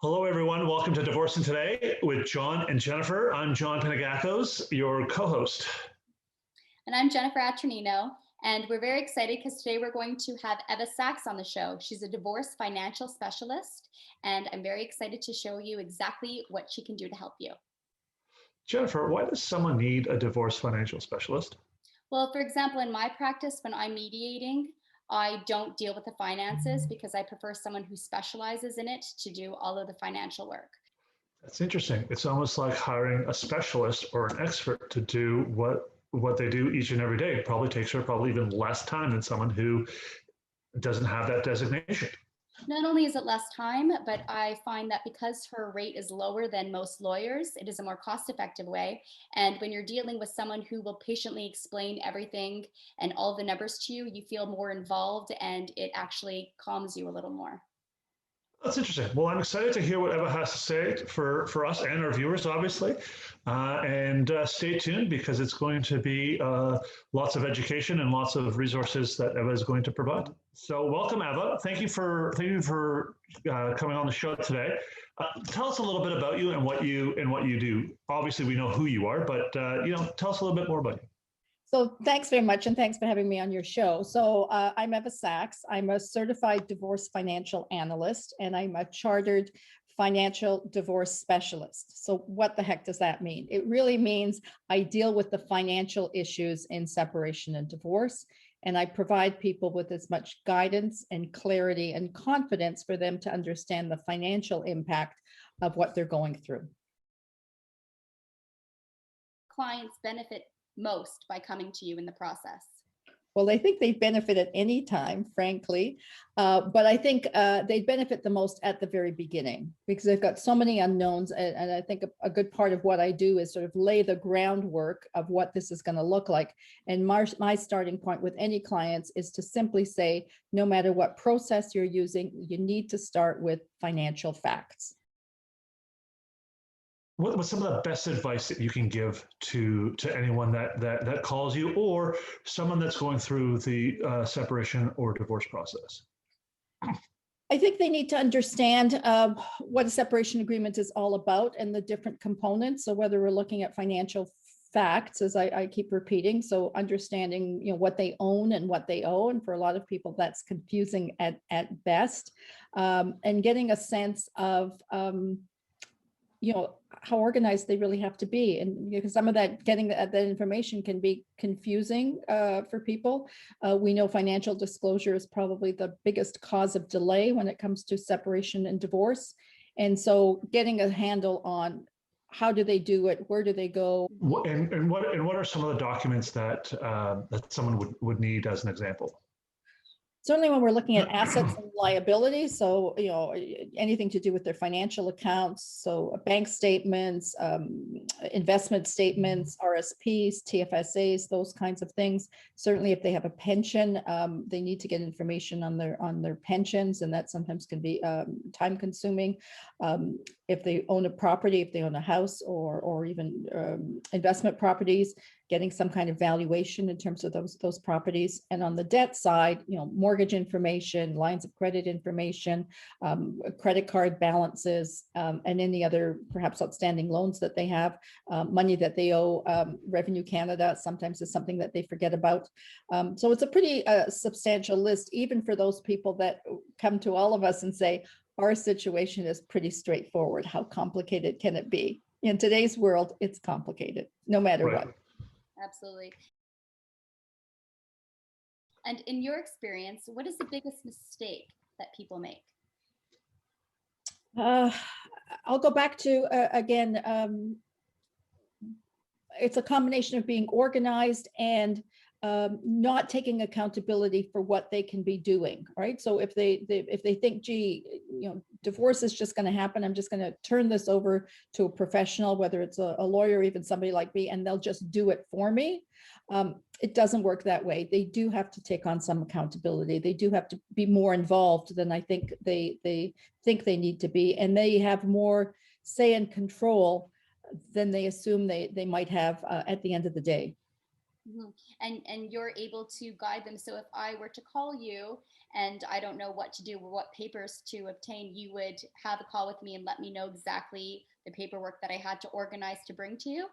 Hello, everyone. Welcome to Divorcing Today with John and Jennifer. I'm John Panagakos, your co-host. And I'm Jennifer Atronino, and we're very excited because today we're going to have Eva Sachs on the show. She's a divorce financial specialist, and I'm very excited to show you exactly what she can do to help you. Jennifer, why does someone need a divorce financial specialist? Well, for example, in my practice, when I'm mediating, I don't deal with the finances because I prefer someone who specializes in it to do all of the financial work. That's interesting. It's almost like hiring a specialist or an expert to do what they do each and every day. It probably takes her even less time than someone who doesn't have that designation. Not only is it less time, but I find that because her rate is lower than most lawyers, it is a more cost-effective way. And when you're dealing with someone who will patiently explain everything and all the numbers to you, you feel more involved and it actually calms you a little more. That's interesting. Well, I'm excited to hear what Eva has to say for us and our viewers, obviously. And stay tuned because it's going to be lots of education and lots of resources that Eva is going to provide. So, welcome, Eva. Thank you for coming on the show today. Tell us a little bit about you and what you do. Obviously, we know who you are, but tell us a little bit more about you. So thanks very much, and thanks for having me on your show. So I'm Eva Sachs. I'm a certified divorce financial analyst, and I'm a chartered financial divorce specialist. So what the heck does that mean? It really means I deal with the financial issues in separation and divorce, and I provide people with as much guidance and clarity and confidence for them to understand the financial impact of what they're going through. Clients benefit most by coming to you in the process? Well, I think they benefit at any time, frankly, but I think they benefit the most at the very beginning because they've got so many unknowns. And I think a good part of what I do is sort of lay the groundwork of what this is going to look like. And my starting point with any clients is to simply say, no matter what process you're using, you need to start with financial facts. What's some of the best advice that you can give to anyone that calls you or someone that's going through the separation or divorce process? I think they need to understand what a separation agreement is all about and the different components. So whether we're looking at financial facts, as I keep repeating, so understanding what they own and what they owe, and for a lot of people that's confusing at best, and getting a sense of how organized they really have to be. And because some of that, getting that information can be confusing for people. We know financial disclosure is probably the biggest cause of delay when it comes to separation and divorce. And so getting a handle on how do they do it, where do they go? And what are some of the documents that someone would need as an example? Certainly when we're looking at assets and liabilities, so anything to do with their financial accounts, so bank statements, investment statements, RSPs, TFSAs, those kinds of things. Certainly if they have a pension, they need to get information on their pensions, and that sometimes can be time consuming. If they own a property, if they own a house or even investment properties, getting some kind of valuation in terms of those properties. And on the debt side, mortgage information, lines of credit information, credit card balances, and any other perhaps outstanding loans that they have, money that they owe. Revenue Canada sometimes is something that they forget about. So it's a pretty substantial list, even for those people that come to all of us and say, our situation is pretty straightforward. How complicated can it be? In today's world, it's complicated, no matter what. Absolutely. And in your experience, what is the biggest mistake that people make? I'll go back to, again, it's a combination of being organized and not taking accountability for what they can be doing, right? So if they think, gee, divorce is just going to happen, I'm just going to turn this over to a professional, whether it's a lawyer or even somebody like me, and they'll just do it for me. It doesn't work that way. They do have to take on some accountability. They do have to be more involved than I think they think they need to be, and they have more say and control than they assume they might have at the end of the day. And you're able to guide them. So if I were to call you and I don't know what to do or what papers to obtain, you would have a call with me and let me know exactly the paperwork that I had to organize to bring to you?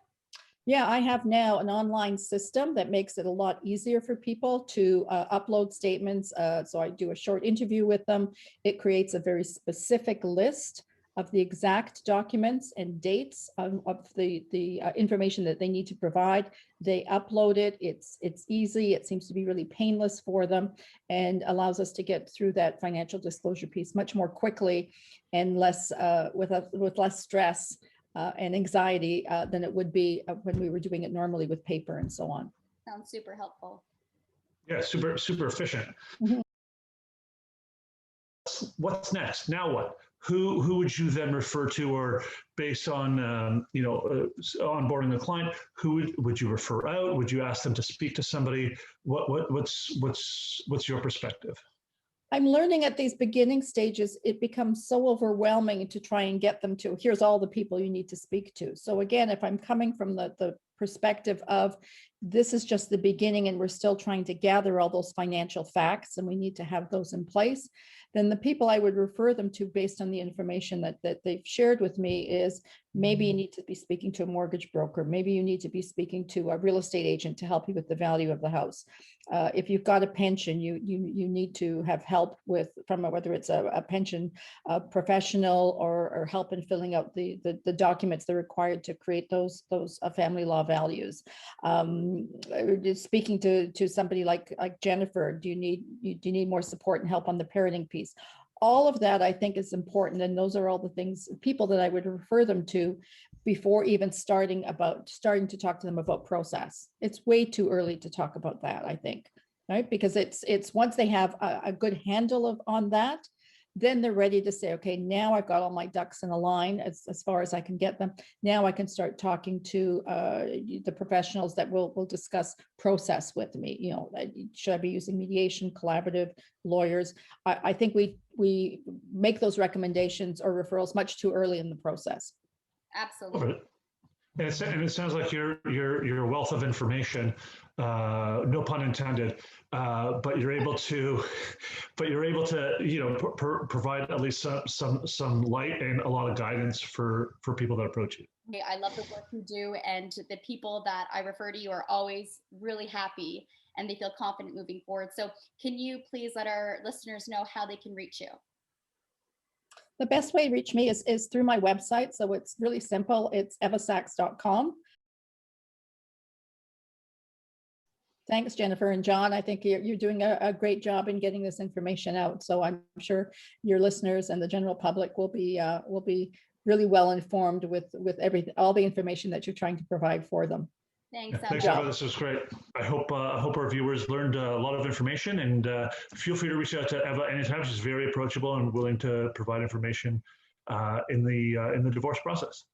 Yeah, I have now an online system that makes it a lot easier for people to upload statements. So I do a short interview with them. It creates a very specific list of the exact documents and dates of the information that they need to provide. They upload it. It's easy. It seems to be really painless for them and allows us to get through that financial disclosure piece much more quickly and less with less stress and anxiety than it would be when we were doing it normally with paper and so on. Sounds super helpful. Yeah, super efficient. Mhm. What's next? Now what? Who would you then refer to, or based on onboarding the client, who would you refer out? Would you ask them to speak to somebody? What's your perspective? I'm learning at these beginning stages, it becomes so overwhelming to try and get them to, here's all the people you need to speak to. So again, if I'm coming from the perspective of this is just the beginning and we're still trying to gather all those financial facts and we need to have those in place, then the people I would refer them to based on the information that they've shared with me is maybe you need to be speaking to a mortgage broker. Maybe you need to be speaking to a real estate agent to help you with the value of the house. If you've got a pension, you need to have help with from whether it's a pension professional or help in filling out the documents that are required to create those family law values. Speaking to somebody like Jennifer, do you need more support and help on the parenting piece? All of that I think is important, and those are all the things, people that I would refer them to before even starting to talk to them about process. It's way too early to talk about that, I think, right? Because it's once they have a good handle on that, then they're ready to say, okay, now I've got all my ducks in a line as far as I can get them. Now I can start talking to the professionals that will discuss process with me. You know, should I be using mediation, collaborative, lawyers? I think we make those recommendations or referrals much too early in the process. Absolutely. And it sounds like your wealth of information, no pun intended, but you're able to provide at least some light and a lot of guidance for people that approach you. I love the work you do, and the people that I refer to you are always really happy and they feel confident moving forward. So can you please let our listeners know how they can reach you? The best way to reach me is through my website. So it's really simple. It's evasachs.com. Thanks, Jennifer and John. I think you're doing a great job in getting this information out. So I'm sure your listeners and the general public will be really well informed with everything, all the information that you're trying to provide for them. Thanks, Thanks, Eva. This was great. I hope our viewers learned a lot of information, and feel free to reach out to Eva anytime. She's very approachable and willing to provide information in the divorce process.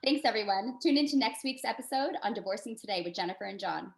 Thanks, everyone. Tune into next week's episode on Divorcing Today with Jennifer and John.